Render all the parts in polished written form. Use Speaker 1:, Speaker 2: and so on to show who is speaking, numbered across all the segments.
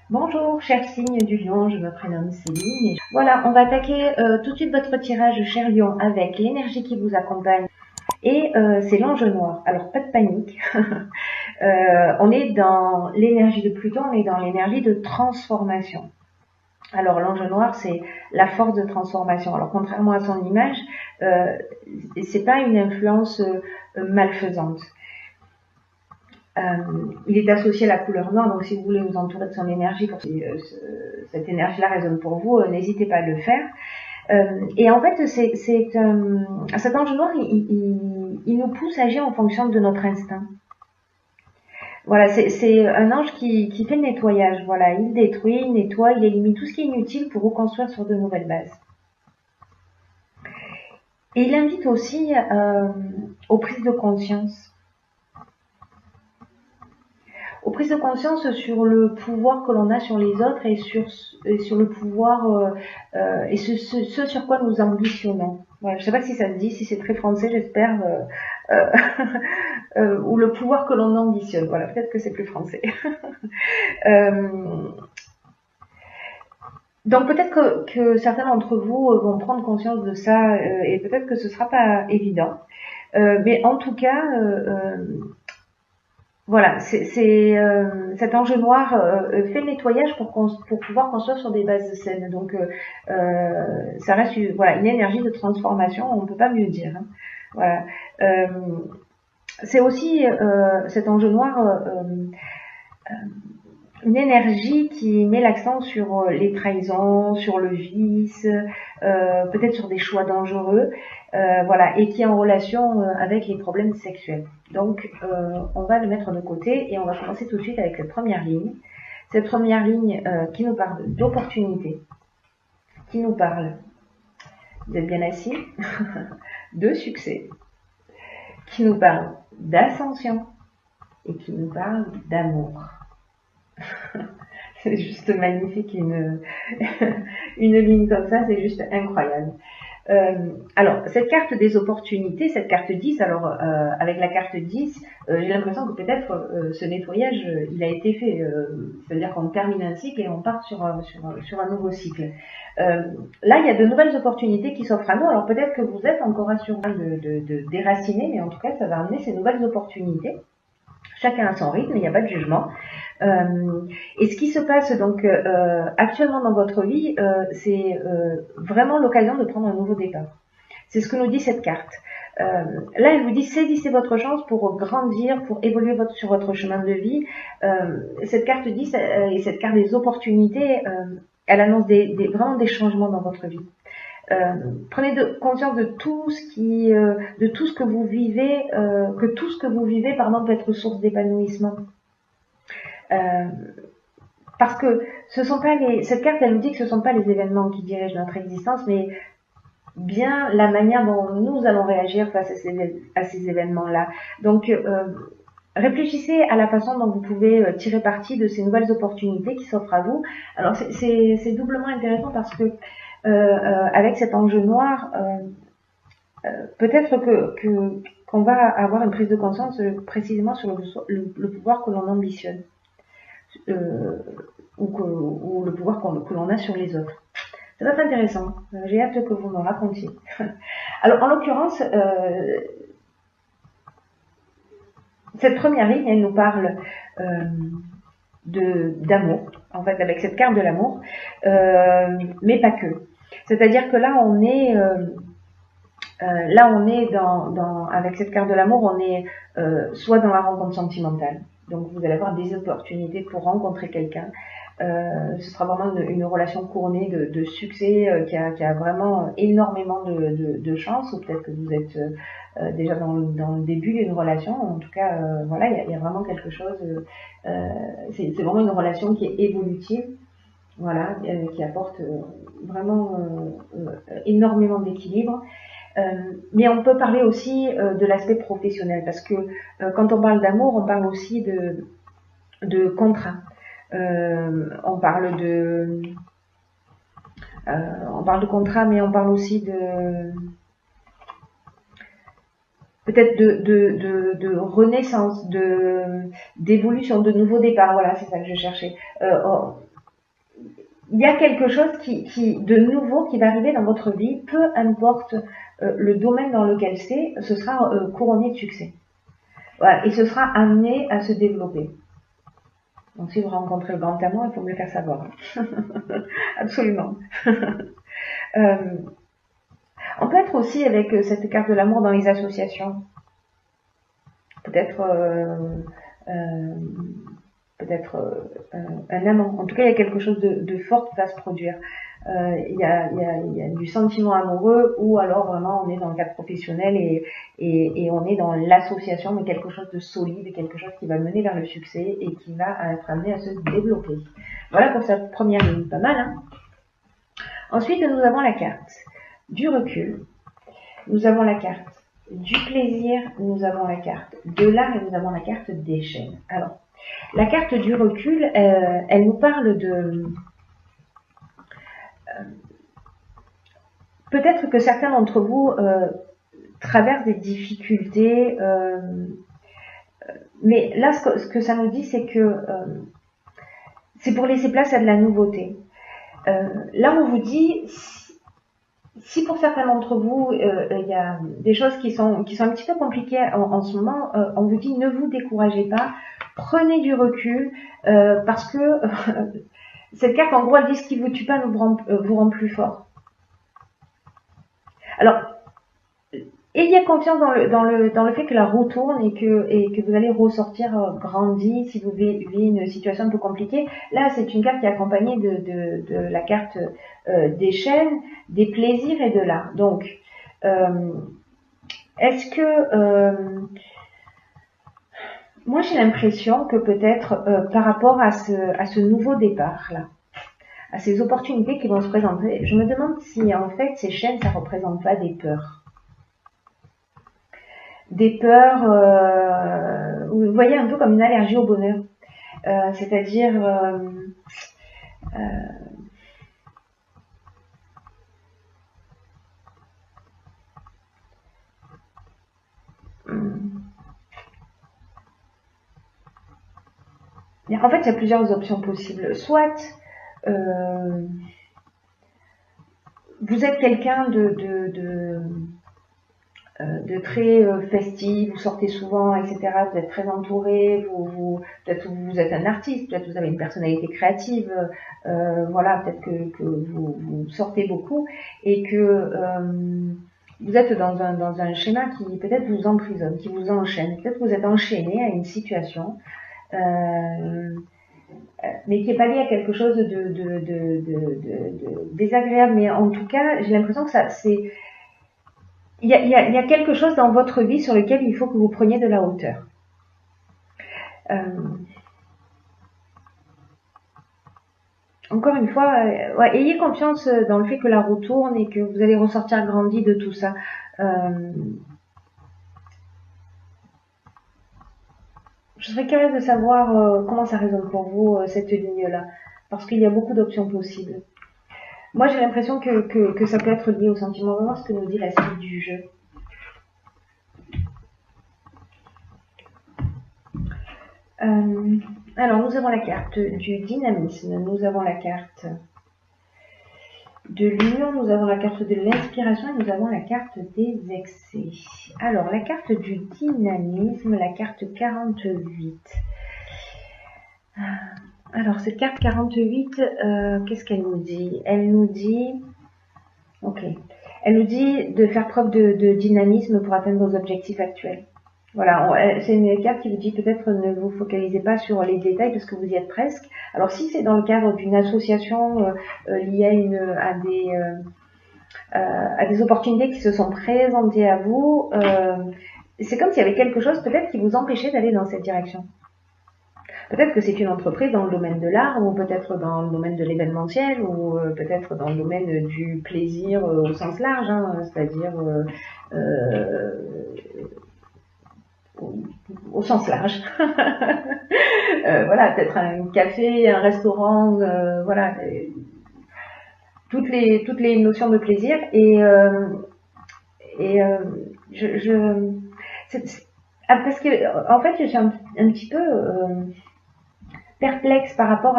Speaker 1: Bonjour, cher signe du lion, je me prénomme Céline. Voilà, on va attaquer tout de suite votre tirage, cher lion, avec l'énergie qui vous accompagne. Et c'est l'ange noir. Alors, pas de panique. On est dans l'énergie de Pluton, on est dans l'énergie de transformation. Alors, l'ange noir, c'est la force de transformation. Alors, contrairement à son image, c'est pas une influence malfaisante. Il est associé à la couleur noire, donc si vous voulez vous entourer de son énergie, pour que cette énergie-là résonne pour vous, n'hésitez pas à le faire. Et en fait, cet ange noir, il nous pousse à agir en fonction de notre instinct. Voilà, c'est un ange qui fait le nettoyage. Voilà, il détruit, il nettoie, il élimine tout ce qui est inutile pour reconstruire sur de nouvelles bases. Et il invite aussi aux prises de conscience. Aux prises de conscience sur le pouvoir que l'on a sur les autres et sur le pouvoir et ce sur quoi nous ambitionnons. Voilà, je ne sais pas si ça se dit, si c'est très français, j'espère, ou le pouvoir que l'on ambitionne. Voilà, peut-être que c'est plus français. Donc peut-être que certains d'entre vous vont prendre conscience de ça et peut-être que ce ne sera pas évident. Mais en tout cas, voilà, cet ange noir fait le nettoyage pour pouvoir construire sur des bases saines. Donc, ça reste voilà, une énergie de transformation, on ne peut pas mieux dire. Hein. Voilà. C'est aussi cet ange noir une énergie qui met l'accent sur les trahisons, sur le vice, peut-être sur des choix dangereux, voilà, et qui est en relation avec les problèmes sexuels. Donc, on va le mettre de côté et on va commencer tout de suite avec cette première ligne. Cette première ligne qui nous parle d'opportunité, qui nous parle, vous êtes bien assis, de succès, qui nous parle d'ascension et qui nous parle d'amour. C'est juste magnifique, une ligne comme ça, c'est juste incroyable. Alors, cette carte des opportunités, cette carte 10, alors avec la carte 10, j'ai l'impression que peut-être ce nettoyage, il a été fait. C'est-à-dire qu'on termine un cycle et on part sur un nouveau cycle. Là, il y a de nouvelles opportunités qui s'offrent à nous. Alors peut-être que vous êtes encore assuré de déraciner, mais en tout cas, ça va amener ces nouvelles opportunités. Chacun a son rythme, il n'y a pas de jugement. Et ce qui se passe donc actuellement dans votre vie, c'est vraiment l'occasion de prendre un nouveau départ. C'est ce que nous dit cette carte. Là, elle vous dit saisissez votre chance pour grandir, pour évoluer sur votre chemin de vie. Cette carte dit, et cette carte des opportunités, elle annonce vraiment des changements dans votre vie. Prenez conscience de tout ce que vous vivez, que tout ce que vous vivez, peut être source d'épanouissement. Parce que cette carte, elle nous dit que ce ne sont pas les événements qui dirigent notre existence, mais bien la manière dont nous allons réagir face à ces événements-là. Donc, réfléchissez à la façon dont vous pouvez tirer parti de ces nouvelles opportunités qui s'offrent à vous. Alors, c'est doublement intéressant parce que avec cet ange noir, peut-être qu'on va avoir une prise de conscience précisément sur le pouvoir que l'on ambitionne. Ou le pouvoir que l'on a sur les autres. Ça va être intéressant. J'ai hâte que vous me racontiez. Alors, en l'occurrence, cette première ligne, elle nous parle d'amour, en fait, avec cette carte de l'amour, mais pas que. C'est-à-dire que là, on est avec cette carte de l'amour, on est soit dans la rencontre sentimentale. Donc, vous allez avoir des opportunités pour rencontrer quelqu'un. Ce sera vraiment une relation couronnée de succès qui a vraiment énormément de chance, ou peut-être que vous êtes déjà dans le début d'une relation. En tout cas, voilà, il y a vraiment quelque chose. C'est vraiment une relation qui est évolutive, voilà, qui apporte vraiment énormément d'équilibre. Mais on peut parler aussi de l'aspect professionnel, parce que quand on parle d'amour, on parle aussi de contrat. On parle de contrat, mais on parle aussi peut-être de renaissance, d'évolution, de nouveaux départs. Voilà, c'est ça que je cherchais. il y a quelque chose de nouveau qui va arriver dans votre vie, peu importe le domaine dans lequel c'est, ce sera couronné de succès. Voilà, et ce sera amené à se développer. Donc si vous rencontrez le grand amour, il faut me le faire savoir. Absolument. On peut être aussi avec cette carte de l'amour dans les associations. Peut-être un amant. En tout cas, il y a quelque chose de fort qui va se produire. Il y a du sentiment amoureux, ou alors vraiment on est dans le cadre professionnel et on est dans l'association, mais quelque chose de solide, quelque chose qui va mener vers le succès et qui va être amené à se développer. Voilà pour cette première ligne, pas mal, hein? Ensuite, nous avons la carte du recul, nous avons la carte du plaisir, nous avons la carte de l'art et nous avons la carte des chaînes. Alors, la carte du recul, elle nous parle de... peut-être que certains d'entre vous traversent des difficultés, mais là, ce que ça nous dit, c'est que c'est pour laisser place à de la nouveauté. Là, on vous dit... Si pour certains d'entre vous, il y a des choses qui sont un petit peu compliquées en ce moment, on vous dit ne vous découragez pas, prenez du recul, parce que cette carte, en gros, elle dit ce qui vous tue pas vous rend plus fort. Alors, ayez confiance dans le fait que la roue tourne et que vous allez ressortir grandi si vous vivez une situation un peu compliquée. Là, c'est une carte qui est accompagnée de la carte des chaînes, des plaisirs et de l'art. Donc, est-ce que... moi, j'ai l'impression que peut-être par rapport à ce nouveau départ-là, à ces opportunités qui vont se présenter, je me demande si en fait ces chaînes, ça ne représente pas des peurs. Des peurs, vous voyez, un peu comme une allergie au bonheur. C'est-à-dire... en fait, il y a plusieurs options possibles. Soit vous êtes quelqu'un de très festif, vous sortez souvent, etc. Vous êtes très entouré, peut-être vous êtes un artiste, peut-être vous avez une personnalité créative, voilà, peut-être que vous sortez beaucoup et que vous êtes dans un schéma qui peut-être vous emprisonne, qui vous enchaîne. Peut-être que vous êtes enchaîné à une situation, mais qui n'est pas lié à quelque chose de désagréable. Mais en tout cas, j'ai l'impression que c'est... Il y a quelque chose dans votre vie sur lequel il faut que vous preniez de la hauteur. Encore une fois, ouais, ayez confiance dans le fait que la roue tourne et que vous allez ressortir grandi de tout ça. Je serais curieuse de savoir comment ça résonne pour vous, cette ligne-là, parce qu'il y a beaucoup d'options possibles. Moi, j'ai l'impression que ça peut être lié au sentiment. On va voir ce que nous dit la suite du jeu. Alors, nous avons la carte du dynamisme, nous avons la carte de l'union, nous avons la carte de l'inspiration et nous avons la carte des excès. Alors, la carte du dynamisme, la carte 48. Alors, cette carte 48, qu'est-ce qu'elle nous dit? Elle nous dit... Ok. Elle nous dit de faire preuve de dynamisme pour atteindre vos objectifs actuels. Voilà, c'est une carte qui vous dit peut-être ne vous focalisez pas sur les détails parce que vous y êtes presque. Alors si c'est dans le cadre d'une association liée à des opportunités qui se sont présentées à vous, c'est comme s'il y avait quelque chose peut-être qui vous empêchait d'aller dans cette direction. Peut-être que c'est une entreprise dans le domaine de l'art, ou peut-être dans le domaine de l'événementiel, ou peut-être dans le domaine du plaisir au sens large, hein, c'est-à-dire au sens large. Voilà, peut-être un café, un restaurant, voilà, toutes les notions de plaisir. Parce que en fait, je suis un petit peu perplexe par rapport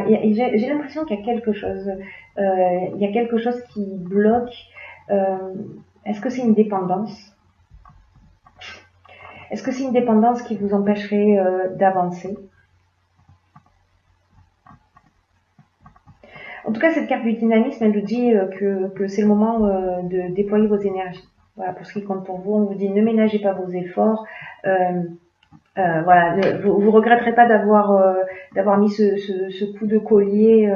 Speaker 1: j'ai l'impression qu'il y a quelque chose, qui bloque. Est-ce que c'est une dépendance? Est-ce que c'est une dépendance qui vous empêcherait d'avancer? En tout cas, cette carte du dynamisme, elle nous dit que c'est le moment de déployer vos énergies. Voilà, pour ce qui compte pour vous, on vous dit ne ménagez pas vos efforts. Voilà, vous regretterez pas d'avoir mis ce coup de collier,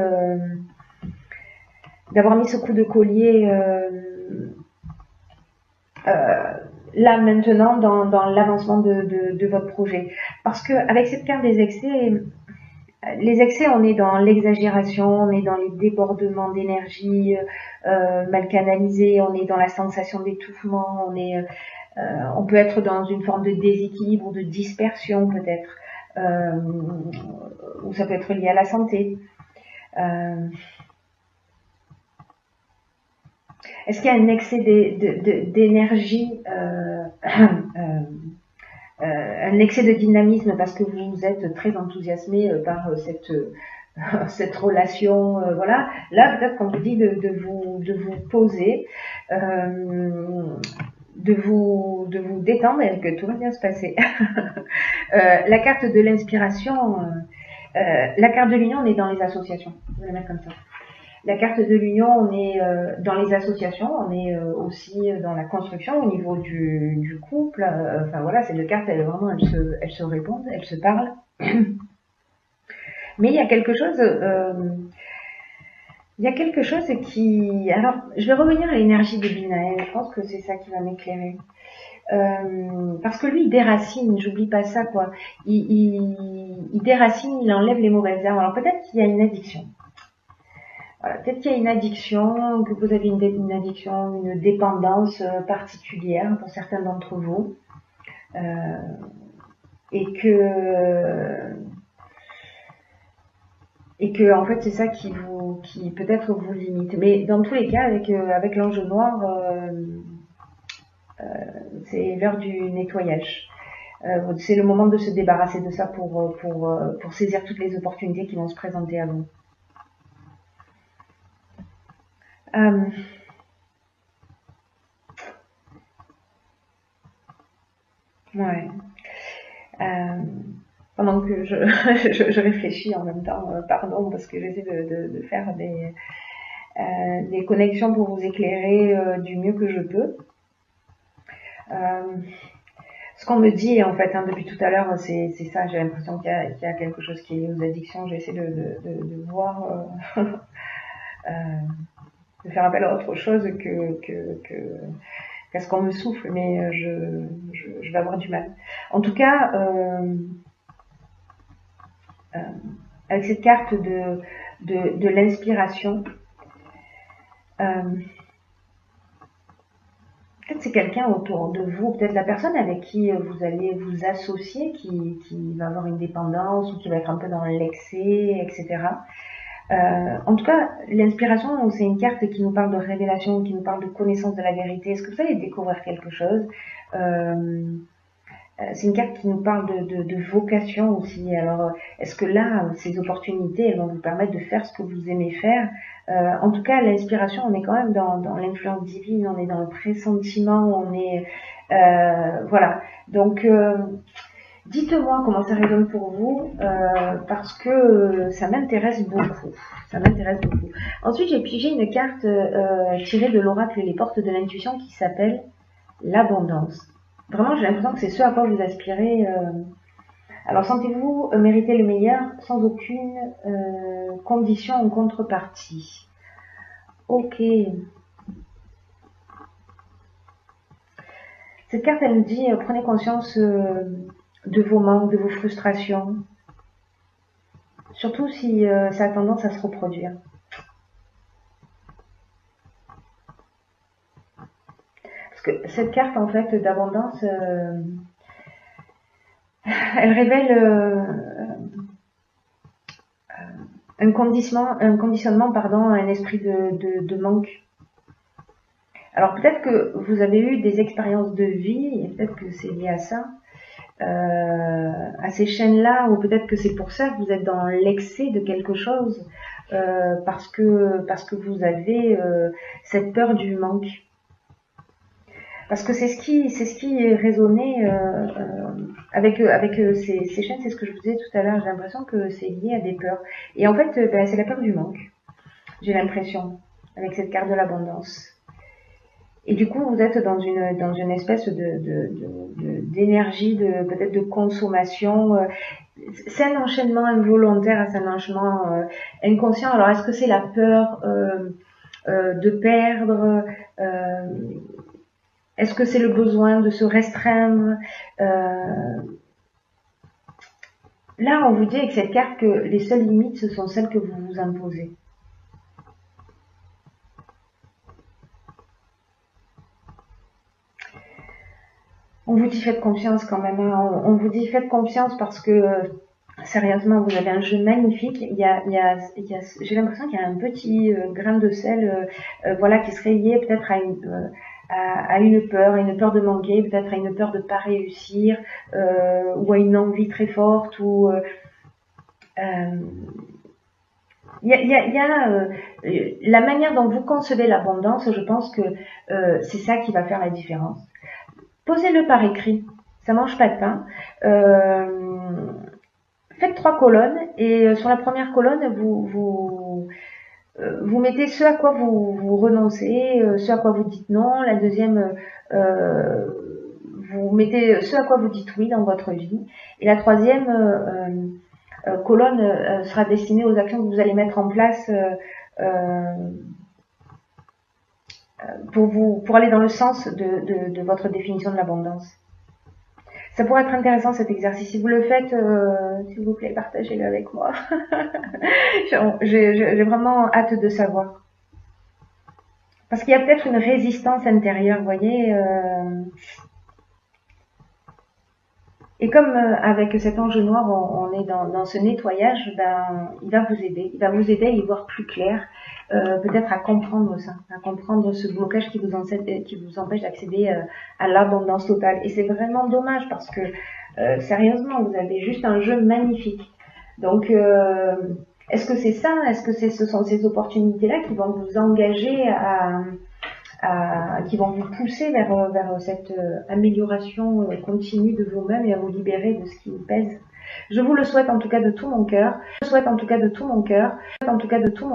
Speaker 1: là maintenant dans l'avancement de votre projet. Parce que avec cette carte des excès, les excès, on est dans l'exagération, on est dans les débordements d'énergie mal canalisés, on est dans la sensation d'étouffement, on peut être dans une forme de déséquilibre ou de dispersion peut-être, ou ça peut être lié à la santé. Est-ce qu'il y a un excès d'énergie, un excès de dynamisme parce que vous êtes très enthousiasmé par cette relation, voilà. Là, peut-être qu'on vous dit de vous poser, de vous détendre et que tout va bien se passer. La carte de l'inspiration, la carte de l'union, on est dans les associations. Je vais la mettre comme ça. La carte de l'union, on est dans les associations, on est aussi dans la construction au niveau du couple. Enfin voilà, ces deux cartes, elles se répondent, elles se parlent. Mais il y a quelque chose, qui... Alors, je vais revenir à l'énergie de Binaël. Je pense que c'est ça qui va m'éclairer. Parce que lui, il déracine, j'oublie pas ça, quoi. Il déracine, il enlève les mauvaises herbes. Alors peut-être qu'il y a une addiction. Voilà, peut-être qu'il y a une addiction, que vous avez une addiction, une dépendance particulière pour certains d'entre vous. Et que en fait c'est ça qui peut-être vous limite. Mais dans tous les cas, avec l'ange noir, c'est l'heure du nettoyage. C'est le moment de se débarrasser de ça pour saisir toutes les opportunités qui vont se présenter à vous. Ouais. Pendant que je réfléchis en même temps, pardon, parce que j'essaie de faire des connexions pour vous éclairer du mieux que je peux. Ce qu'on me dit en fait depuis tout à l'heure, c'est ça, j'ai l'impression qu'il y a quelque chose qui est lié aux addictions. J'essaie de voir, de faire appel à autre chose qu'à ce qu'on me souffle, mais je vais avoir du mal. En tout cas, avec cette carte de l'inspiration, peut-être c'est quelqu'un autour de vous, peut-être la personne avec qui vous allez vous associer, qui va avoir une dépendance ou qui va être un peu dans l'excès, etc. En tout cas, l'inspiration, c'est une carte qui nous parle de révélation, qui nous parle de connaissance de la vérité. Est-ce que vous allez découvrir quelque chose? C'est une carte qui nous parle de vocation aussi. Alors, est-ce que là, ces opportunités, elles vont vous permettre de faire ce que vous aimez faire? En tout cas, l'inspiration, on est quand même dans l'influence divine, on est dans le pressentiment, on est... voilà. Donc, dites-moi comment ça résonne pour vous, parce que ça m'intéresse beaucoup. Ça m'intéresse beaucoup. Ensuite, j'ai pigé une carte tirée de l'oracle Les Portes de l'Intuition qui s'appelle l'abondance. Vraiment, j'ai l'impression que c'est ce à quoi vous aspirez. Alors, sentez-vous mériter le meilleur sans aucune condition en contrepartie. Ok. Cette carte, elle nous dit, prenez conscience de vos manques, de vos frustrations. Surtout si ça a tendance à se reproduire. Parce que cette carte, en fait, d'abondance, elle révèle un conditionnement, un esprit de manque. Alors peut-être que vous avez eu des expériences de vie, et peut-être que c'est lié à ça, à ces chaînes-là, ou peut-être que c'est pour ça que vous êtes dans l'excès de quelque chose, parce que vous avez cette peur du manque. Parce que c'est ce qui est résonné avec ces chaînes, c'est ce que je vous disais tout à l'heure. J'ai l'impression que c'est lié à des peurs. Et en fait, c'est la peur du manque. J'ai l'impression, avec cette carte de l'abondance. Et du coup, vous êtes dans une espèce d'énergie, peut-être de consommation. C'est un enchaînement involontaire, c'est un enchaînement inconscient. Alors, est-ce que c'est la peur de perdre est-ce que c'est le besoin de se restreindre Là, on vous dit avec cette carte que les seules limites, ce sont celles que vous vous imposez. On vous dit faites confiance quand même. Hein. On vous dit faites confiance parce que sérieusement, vous avez un jeu magnifique. J'ai l'impression qu'il y a un petit grain de sel, voilà, qui serait lié peut-être à une peur de manquer, peut-être à une peur de ne pas réussir, ou à une envie très forte, ou la manière dont vous concevez l'abondance, je pense que c'est ça qui va faire la différence. Posez-le par écrit, ça mange pas de pain. Faites 3 colonnes et sur la première colonne, vous mettez ce à quoi vous renoncez, ce à quoi vous dites non. La deuxième, vous mettez ce à quoi vous dites oui dans votre vie. Et la troisième colonne sera destinée aux actions que vous allez mettre en place pour aller dans le sens de votre définition de l'abondance. Ça pourrait être intéressant cet exercice. Si vous le faites, s'il vous plaît, partagez-le avec moi. J'ai vraiment hâte de savoir. Parce qu'il y a peut-être une résistance intérieure, vous voyez. Et comme avec cet ange noir, on est dans ce nettoyage, ben, il va vous aider. Il va vous aider à y voir plus clair. Peut-être à comprendre ça, à comprendre ce blocage qui vous empêche d'accéder à l'abondance totale. Et c'est vraiment dommage parce que, sérieusement, vous avez juste un jeu magnifique. Donc, est-ce que c'est ça? Est-ce que ce sont ces opportunités-là qui vont vous engager qui vont vous pousser vers cette amélioration continue de vous-même et à vous libérer de ce qui vous pèse? Je vous le souhaite en tout cas de tout mon cœur. Je souhaite en tout cas de tout mon cœur. En tout cas de tout mon